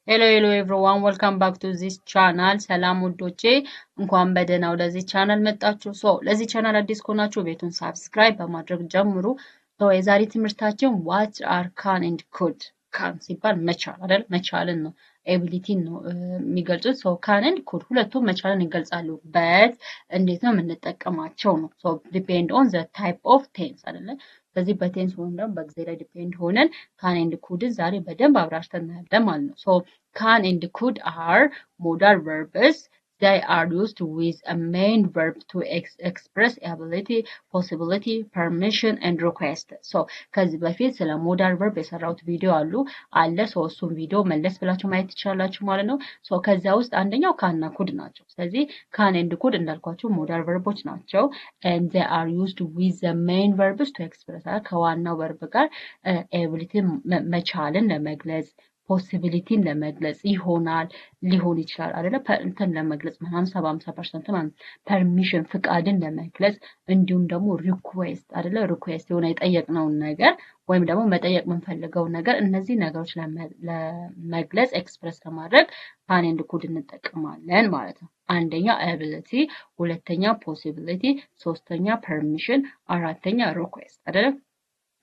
hello everyone, welcome back to this channel. ሰላም ውዶቼ እንኳን በደህና ወደዚህ ቻናል መጣችሁ። ለዚህ ቻናል አዲስ ከሆናችሁ ቤቱን ሰብስክራይብ በማድረግ ጀምሩ። የዛሬ ትምህርታችን what are can and could can ሲባል መቻል አይደል? መቻልን ነው ኤቢሊቲን ነው የሚገልጹት። can and could ሁለቱም መቻልን ይገልጻሉ። but እንዴት ነው የምንጠቀማቸው ነው። depend on the type of tense አይደለ? ስለዚህ በቴንስ ወይም ደግሞ በጊዜ ላይ ዲፔንድ ሆነን ካን ኤንድ ኩድን ዛሬ በደንብ አብራርተን እናያለን ማለት ነው። Can and could are modal verbs. They are used with a main verb to express ability, possibility, permission, and request. ከዚህ በፊት ስለ ሞዳል ቨርብ የሰራሁት ቪዲዮ አለ። እሱም ቪዲዮ መለስ ብላችሁ ማየት ትችላላችሁ ማለት ነው። ከዚያ ውስጥ አንደኛው ካን እና ኩድ ናቸው። ስለዚህ ካን ኤንድ ኩድ እንዳልኳችሁ ሞዳል ቨርቦች ናቸው። and they are used with the main verbs to express ከዋናው ቨርብ ጋር ኤቢሊቲ መቻልን ለመግለጽ ፖሲቢሊቲን ለመግለጽ ይሆናል ሊሆን ይችላል አይደለ? እንትን ለመግለጽ 50% ማለት ፐርሚሽን ፍቃድን ለመግለጽ እንዲሁም ደግሞ ሪኩዌስት አይደለ? ሪኩዌስት የሆነ የጠየቅነውን ነገር ወይም ደግሞ መጠየቅ የምንፈልገው ነገር እነዚህ ነገሮች ለመግለጽ ኤክስፕረስ ለማድረግ ካን ኤንድ ኩድ እንጠቀማለን ማለት ነው። አንደኛ አቢሊቲ፣ ሁለተኛ ፖሲቢሊቲ፣ ሶስተኛ ፐርሚሽን፣ አራተኛ ሪኩዌስት አይደለ?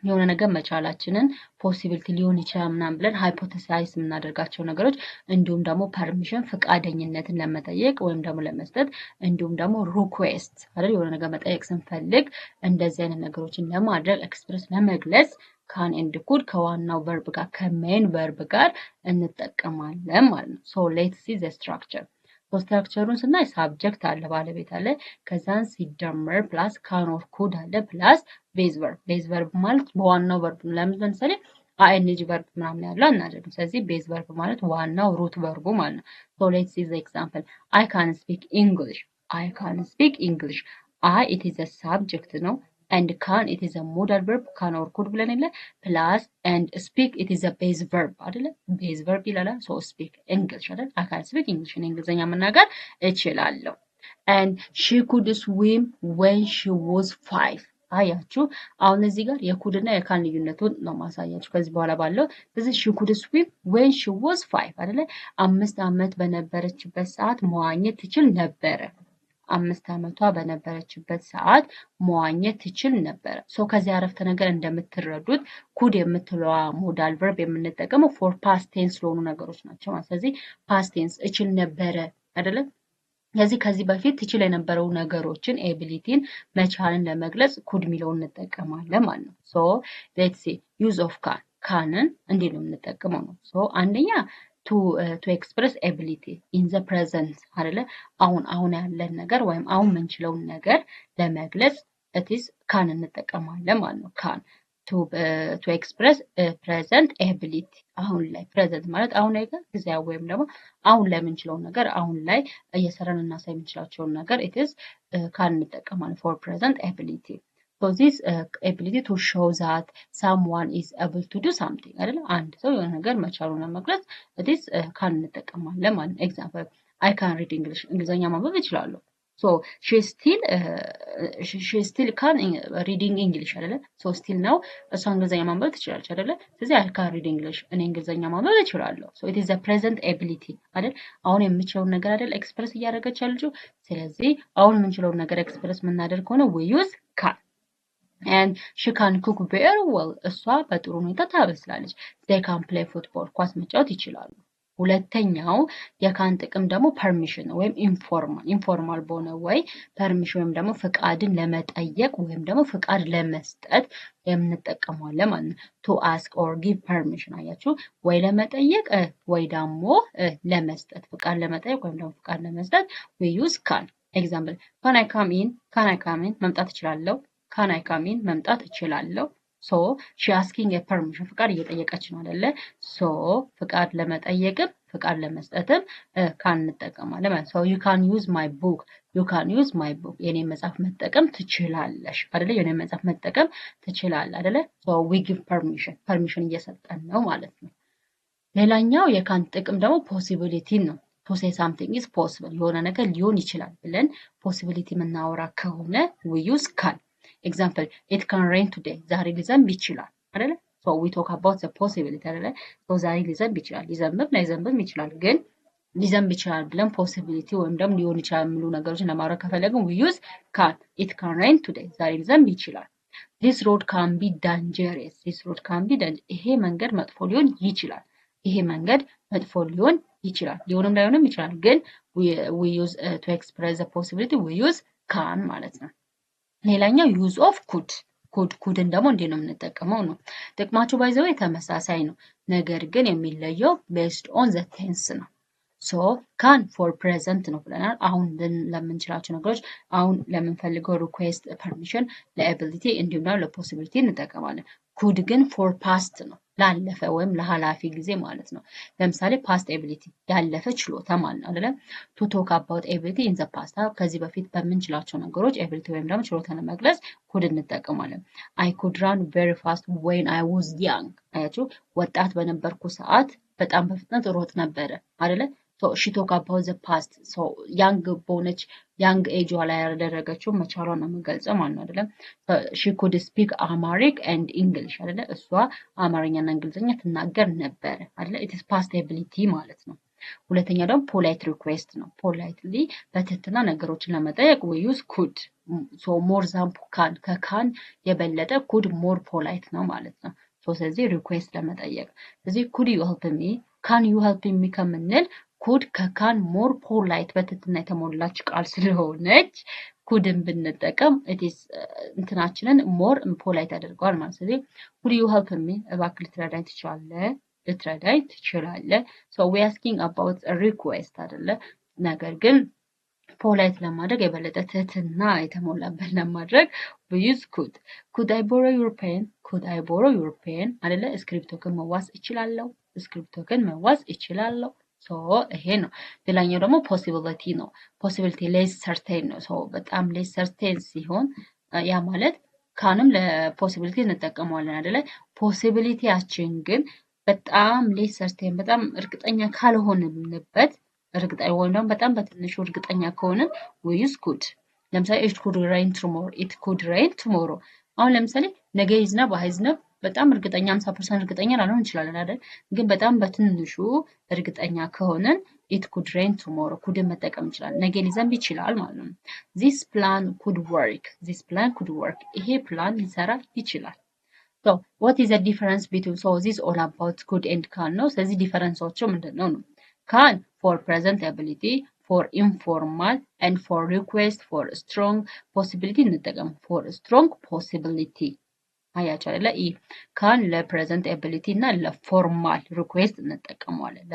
የሆነ ነገር መቻላችንን ፖሲቢሊቲ ሊሆን ይችላል ምናምን ብለን ሃይፖቴሳይዝ የምናደርጋቸው ነገሮች እንዲሁም ደግሞ ፐርሚሽን ፍቃደኝነትን ለመጠየቅ ወይም ደግሞ ለመስጠት እንዲሁም ደግሞ ሪኩዌስት አይደል የሆነ ነገር መጠየቅ ስንፈልግ እንደዚህ አይነት ነገሮችን ለማድረግ ኤክስፕረስ ለመግለጽ ካን ኤንድ ኩድ ከዋናው ቨርብ ጋር ከሜን ቨርብ ጋር እንጠቀማለን ማለት ነው። ሌትስ ሲ ዘ ስትራክቸር። ስትራክቸሩን ስናይ ሳብጀክት አለ ባለቤት አለ ከዛን ሲደመር ፕላስ ካን ኦር ኩድ አለ ፕላስ ቤዝ ቨርብ። ቤዝ ቨርብ ማለት በዋናው ቨርብ ለምሳሌ አይኤንጂ ቨርብ ምናምን ያለው አናደርግም። ስለዚህ ቤዝ ቨርብ ማለት ዋናው ሩት ቨርቡ ማለት ነው። ሌትስ ሲ ዘ ኤግዛምፕል አይ ካን ስፒክ እንግሊሽ። አይ ካን ስፒክ እንግሊሽ። አይ ኢት ኢዝ አ ሳብጀክት ነው and can it is a modal verb can or could ብለን የለ plus and speak it is a base verb አይደለ? base verb ይላል። speak English አይደል? I can speak English እንግሊዘኛ መናገር እችላለሁ። and she could swim when she was 5 አያችሁ አሁን እዚህ ጋር የኩድና የካን ልዩነቱን ነው ማሳያችሁ ከዚህ በኋላ ባለው። ስለዚህ she could swim when she was 5 አይደለ? 5 ዓመት በነበረችበት ሰዓት መዋኘት ትችል ነበረ። 5 ዓመቷ በነበረችበት ሰዓት መዋኘት ትችል ነበረ። ከዚህ አረፍተ ነገር እንደምትረዱት ኩድ የምትለዋ ሞዳል ቨርብ የምንጠቀመው ፎር ፓስት ቴንስ ለሆኑ ነገሮች ናቸው። ስለዚህ ፓስት ቴንስ እችል ነበረ አይደለ? ከዚህ በፊት ትችል የነበረው ነገሮችን ኤቢሊቲን መቻልን ለመግለጽ ኩድ ሚለውን እንጠቀማለን ማለት ነው። ሌትስ ሲ ዩዝ ኦፍ ካንን እንዴት ነው የምንጠቀመው ነው። አንደኛ to express ability in the present አይደለ? አሁን ያለን ነገር ወይም አሁን የምንችለውን ነገር ለመግለጽ it is can እንጠቀማለን ማለት ነው። can to express present ability አሁን ላይ present ማለት አሁን ላይ ጊዜያዊ ወይም ደግሞ አሁን ላይ የምንችለውን ነገር አሁን ላይ እየሰራን እናሳይ የምንችላቸውን ነገር it is can እንጠቀማለን for present ability. this ability to show that someone is able to do something አይደል? አንድ ሰው የሆነ ነገር መቻሉን ለመግለጽ this can እንጠቀማለን ማለት ነው። ኤግዛምፕል I can read English እንግሊዘኛ ማንበብ እችላለሁ። she still can reading English አይደለ? still ነው እሷ እንግሊዘኛ ማንበብ ትችላለች አይደለ? ስለዚህ I can read English እኔ እንግሊዘኛ ማንበብ እችላለሁ። it is a present ability አይደል? አሁን የምችለውን ነገር አይደል ኤክስፕረስ እያደረገች ያለችው። ስለዚህ አሁን የምንችለውን ነገር ኤክስፕረስ የምናደርግ ከሆነ we use can. and she can cook very well እሷ በጥሩ ሁኔታ ታበስላለች። they can play football ኳስ መጫወት ይችላሉ። ሁለተኛው የካን ጥቅም ደግሞ ፐርሚሽን ወይም ኢንፎርማል በሆነ ወይ ፐርሚሽን ወይም ደግሞ ፍቃድን ለመጠየቅ ወይም ደግሞ ፍቃድ ለመስጠት የምንጠቀመዋለን ማለት ነው። to ask or give permission አያችሁ ወይ ለመጠየቅ ወይ ደግሞ ለመስጠት ፍቃድ ለመጠየቅ ወይም ደግሞ ፍቃድ ለመስጠት we use can. example can I come in መምጣት እችላለሁ። can I come in መምጣት እችላለሁ። she asking a permission ፍቃድ እየጠየቀች ነው አይደለ? ፍቃድ ለመጠየቅም ፍቃድ ለመስጠትም ካን እንጠቀማለን ማለት ነው። you can use my book የኔ መጽሐፍ መጠቀም ትችላለሽ አይደለ? የኔ መጽሐፍ መጠቀም ትችላለህ አይደለ? we give permission እየሰጠን ነው ማለት ነው። ሌላኛው የካን ጥቅም ደግሞ ፖሲቢሊቲ ነው። to say something is possible የሆነ ነገር ሊሆን ይችላል ብለን ፖሲቢሊቲ የምናወራ ከሆነ we use can. ኤግዛምፕል it can rain today ዛሬ ሊዘንብ ይችላል አይደለ? So we talk about the possibility አይደለ? so ዛሬ ሊዘንብ ይችላል፣ ሊዘንብም ላይዘንብም ይችላል። ግን ሊዘንብ ይችላል ብለን possibility ወይም ደግሞ ሊሆን ይችላል የሚሉ ነገሮችን ለማድረግ ከፈለግን we use can. it can rain today ዛሬ ሊዘንብ ይችላል። this road can be dangerous. this road can be dangerous. ይሄ መንገድ መጥፎ ሊሆን ይችላል። ይሄ መንገድ መጥፎ ሊሆን ይችላል። ሊሆንም ላይሆንም ይችላል። ግን we use to express the possibility we use can ማለት ነው። ሌላኛው use of could. ኩድን ደግሞ እንዴት ነው የምንጠቀመው ነው። ጥቅማቸው ባይዘው ተመሳሳይ ነው። ነገር ግን የሚለየው based on the tense ነው። ሶ ካን ፎር ፕሬዘንት ነው ብለናል። አሁን ለምንችላቸው ነገሮች አሁን ለምንፈልገው ሪኩዌስት ፐርሚሽን ለኤቢሊቲ እንዲሁም ደግሞ ለፖሲቢሊቲ እንጠቀማለን። ኩድ ግን ፎር ፓስት ነው ላለፈ ወይም ለኃላፊ ጊዜ ማለት ነው። ለምሳሌ ፓስት ኤቢሊቲ ያለፈ ችሎታ ማለት ነው አይደለ? ቱ ቶክ አባውት ኤቢሊቲ ኢን ዘ ፓስት ከዚህ በፊት በምንችላቸው ነገሮች ኤቢሊቲ ወይም ደግሞ ችሎታ ለመግለጽ ኩድ እንጠቀማለን። አይ ኩድ ራን ቬሪ ፋስት ዌን አይ ዋዝ ያንግ። አያችሁ ወጣት በነበርኩ ሰዓት በጣም በፍጥነት ሮጥ ነበረ አይደለ? So she talk about the past. So young በሆነች young age ላይ ያደረገችው መቻሏን ነው የምገልጸው ማለት ነው አይደለም። she could speak Amharic and English አይደለ? እሷ አማርኛና እንግሊዝኛ ትናገር ነበር አይደለ? it is past ability ማለት ነው። ሁለተኛ ደግሞ polite request ነው። politely በትህትና ነገሮችን ለመጠየቅ we use could. so more than can ከካን የበለጠ could more polite ነው ማለት ነው። so ስለዚህ request ለመጠየቅ ስለዚህ could you help me can you help me ከምንል ኩድ ከካን ሞር ፖላይት በትህትና የተሞላች ቃል ስለሆነች ኩድን ብንጠቀም ኢትስ እንትናችንን ሞር ፖላይት ያደርገዋል ማለት። ስለዚህ ኩድ ዩ ሄልፕ ሚ እባክህ ልትረዳኝ ትችላለህ። ሶ ዊ አስኪንግ አባውት ሪኩዌስት አይደለ? ነገር ግን ፖላይት ለማድረግ የበለጠ ትህትና የተሞላበት ለማድረግ we use could I borrow your pen አይደለ? እስክሪፕቶ ግን መዋስ እችላለሁ። ሶ ይሄ ነው። ሌላኛው ደግሞ ፖሲቢሊቲ ነው። ፖሲቢሊቲ ሌስ ሰርቴን ነው። ሶ በጣም ሌስ ሰርቴን ሲሆን ያ ማለት ካንም ለፖሲቢሊቲ እንጠቀመዋለን አይደለ? ፖሲቢሊቲያችን ግን በጣም ሌስ ሰርቴን በጣም እርግጠኛ ካልሆንንበት እርግጠኛ ወይም ደግሞ በጣም በትንሹ እርግጠኛ ከሆንን we use could። ለምሳሌ it could rain tomorrow አሁን ለምሳሌ ነገ ይዝነብ አይዝነብ በጣም እርግጠኛ 50% እርግጠኛ ላልሆን እንችላለን አይደል? ግን በጣም በትንሹ እርግጠኛ ከሆነን it could rain tomorrow ኩድን መጠቀም እንችላለን። ነገ ሊዘንብ ይችላል ማለት ነው። this plan could work ይሄ ፕላን ሊሰራ ይችላል። so what is the difference between so this all about could and can ነው። ስለዚህ ዲፈረንሶቹ ምንድነው ነው? can for present ability for informal and for request for strong possibility እንጠቀም for strong possibility አያችሁ አይደለ? ካን ለፕሬዘንት ኤቢሊቲ እና ለፎርማል ሪኩዌስት እንጠቀመዋለን።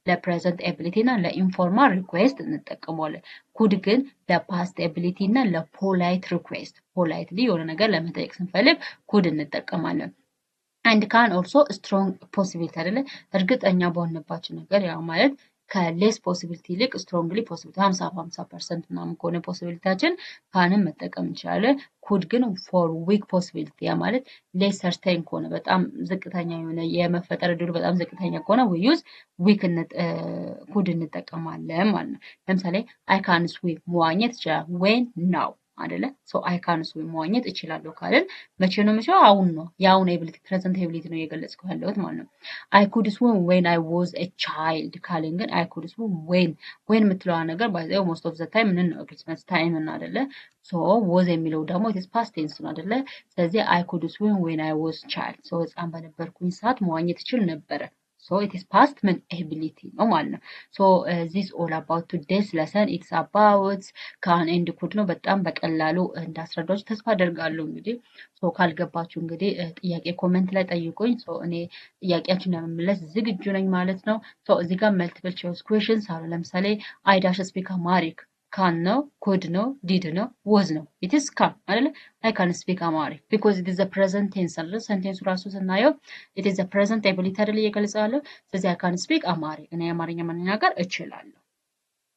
ለፕሬዘንት ኤቢሊቲ እና ለኢንፎርማል ሪኩዌስት እንጠቀመዋለን። ኩድ ግን ለፓስት ኤቢሊቲ እና ለፖላይት ሪኩዌስት ፖላይትሊ የሆነ ነገር ለመጠየቅ ስንፈልግ ኩድ እንጠቀማለን። አንድ ካን ኦልሶ ስትሮንግ ፖሲቢሊቲ አይደለ? እርግጠኛ በሆነባቸው ነገር ያው ማለት ከሌስ ፖሲቢሊቲ ይልቅ ስትሮንግሊ ፖሲቢሊቲ 50% ምናምን ከሆነ ፖሲቢሊቲያችን ካንም መጠቀም እንችላለን። ኩድ ግን ፎር ዊክ ፖሲቢሊቲ ያ ማለት ሌስ ሰርቴን ከሆነ በጣም ዝቅተኛ የሆነ የመፈጠር እድሉ በጣም ዝቅተኛ ከሆነ we use ዊክ ኩድ እንጠቀማለን ማለት ነው። ለምሳሌ አይ ካን ስዊም መዋኘት ይችላል when now አይደለ? ሶ አይ ካን ስዊም መዋኘት እችላለሁ ካልን መቼ ነው የምችለው? አሁን ነው። የአሁን ኤቢሊቲ ፕሬዘንት ኤቢሊቲ ነው እየገለጽኩ ያለሁት ማለት ነው። አይ ኩድ ስዊም ዌን አይ ዋዝ ኤ ቻይልድ ካልን ግን አይ ኩድ ስዊም ዌን የምትለዋ ነገር ባይዘው ሞስት ኦፍ ዘ ታይም ምን ነው ኤክስፐንስ ታይም እና አይደለ? ሶ ዋዝ የሚለው ደግሞ ኢትስ ፓስት ቴንስ ነው አይደለ? ስለዚህ አይ ኩድ ስዊም ዌን አይ ዋዝ ቻይልድ ሶ ህፃን በነበርኩኝ ሰዓት መዋኘት እችል ነበረ። So it is past ምን ability ነው ማለት ነው። So this all about today's lesson it's about can and could ነው። በጣም በቀላሉ እንዳስረዳችሁ ተስፋ አደርጋለሁ። እንግዲህ ሶ ካልገባችሁ እንግዲህ ጥያቄ ኮሜንት ላይ ጠይቁኝ። ሶ እኔ ጥያቄያችሁን ለመመለስ ዝግጁ ነኝ ማለት ነው። ሶ እዚህ ጋር መልቲፕል ቾይስ ኩዌሽንስ አሉ። ለምሳሌ አይ ዳሽ ስፒክ አማሪክ ካን ነው፣ ኩድ ነው፣ ዲድ ነው፣ ወዝ ነው። it is can አይደለ? I can speak Amharic because it is the present tense አይደለ? ሰንቴንሱ ራሱ ስናየው it is the present ability አይደለ እየገለጻለሁ። ስለዚህ I can speak Amharic እኔ አማርኛ መናገር እችላለሁ።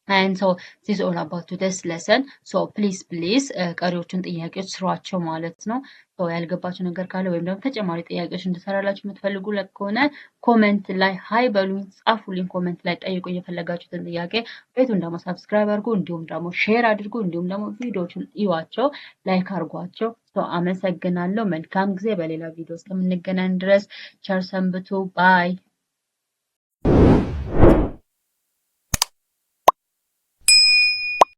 and so this is all about today's lesson. so please ቀሪዎቹን ጥያቄዎች ስሯቸው ማለት ነው። so ያልገባችሁ ነገር ካለ ወይም ደግሞ ተጨማሪ ጥያቄዎች እንድሰራላችሁ የምትፈልጉ ከሆነ ኮሜንት ላይ ሃይ በሉኝ፣ ጻፉልኝ። ኮሜንት ላይ ጠይቁ የፈለጋችሁትን ጥያቄ። ቤቱን ደግሞ ሰብስክራይብ አድርጉ፣ እንዲሁም ደግሞ ሼር አድርጉ፣ እንዲሁም ደግሞ ቪዲዮዎቹን ይዋቸው፣ ላይክ አድርጓቸው። አመሰግናለሁ። መልካም ጊዜ። በሌላ ቪዲዮ እስከምንገናኝ ድረስ ቸር ሰንብቱ። ባይ